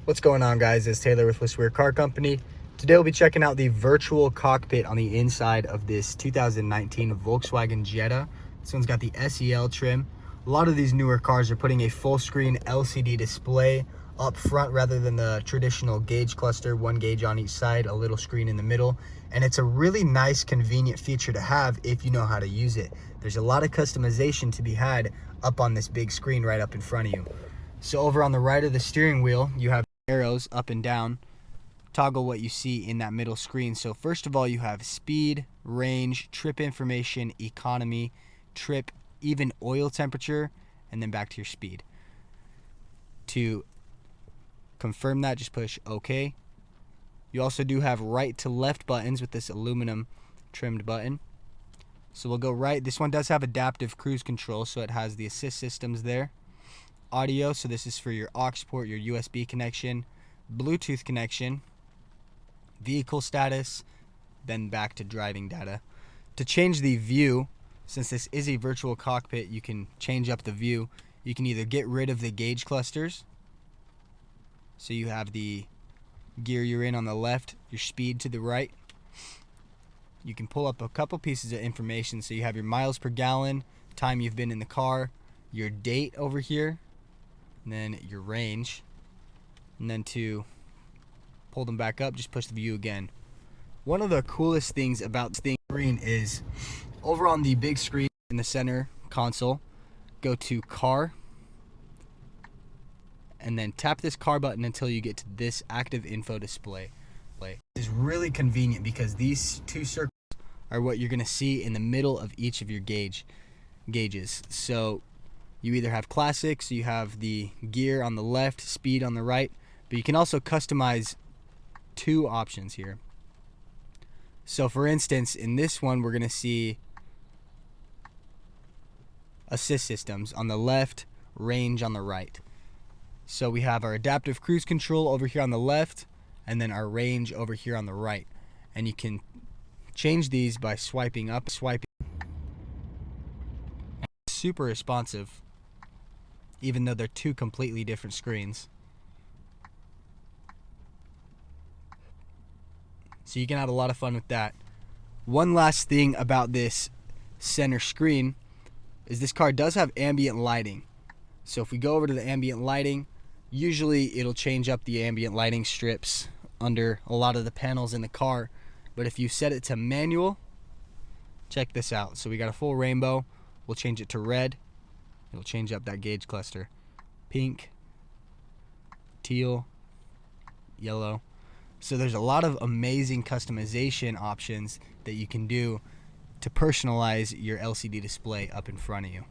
What's going on, guys? It's Taylor with LeSueur Car Company. Today we'll be checking out the virtual cockpit on the inside of this 2019 Volkswagen Jetta. This one's got the SEL trim. A lot of these newer cars are putting a full screen LCD display up front rather than the traditional gauge cluster, one gauge on each side, a little screen in the middle. And it's a really nice, convenient feature to have if you know how to use it. There's a lot of customization to be had up on this big screen right up in front of you. So over on the right of the steering wheel, you have arrows up and down. Toggle what you see in that middle screen. So first of all, you have speed, range, trip information, economy, trip, even oil temperature, and then back to your speed. To confirm that, just push OK. You also do have right to left buttons with this aluminum trimmed button. So we'll go right. This one does have adaptive cruise control, so it has the assist systems there. Audio, so this is for your aux port, your USB connection, Bluetooth connection, vehicle status, then back to driving data. To change the view, since this is a virtual cockpit, you can change up the view. You can either get rid of the gauge clusters, so you have the gear you're in on the left, your speed to the right. You can pull up a couple pieces of information, so you have your miles per gallon, time you've been in the car, your date over here, and then your range. And then to pull them back up, just push the view again. One of the coolest things about this screen is over on the big screen in the center console, go to car, and then tap this car button until you get to this active info display. It is really convenient because these two circles are what you're going to see in the middle of each of your gauges. So you either have classic, so you have the gear on the left, speed on the right, but you can also customize two options here. So for instance, in this one, we're going to see assist systems on the left, range on the right. So we have our adaptive cruise control over here on the left, and then our range over here on the right. And you can change these by swiping up, swiping. Super responsive, even though they're two completely different screens. So you can have a lot of fun with that. One last thing about this center screen is this car does have ambient lighting. So if we go over to the ambient lighting, usually it'll change up the ambient lighting strips under a lot of the panels in the car. But if you set it to manual, check this out. So we got a full rainbow. We'll change it to red. It'll change up that gauge cluster. Pink, teal, yellow. So there's a lot of amazing customization options that you can do to personalize your LCD display up in front of you.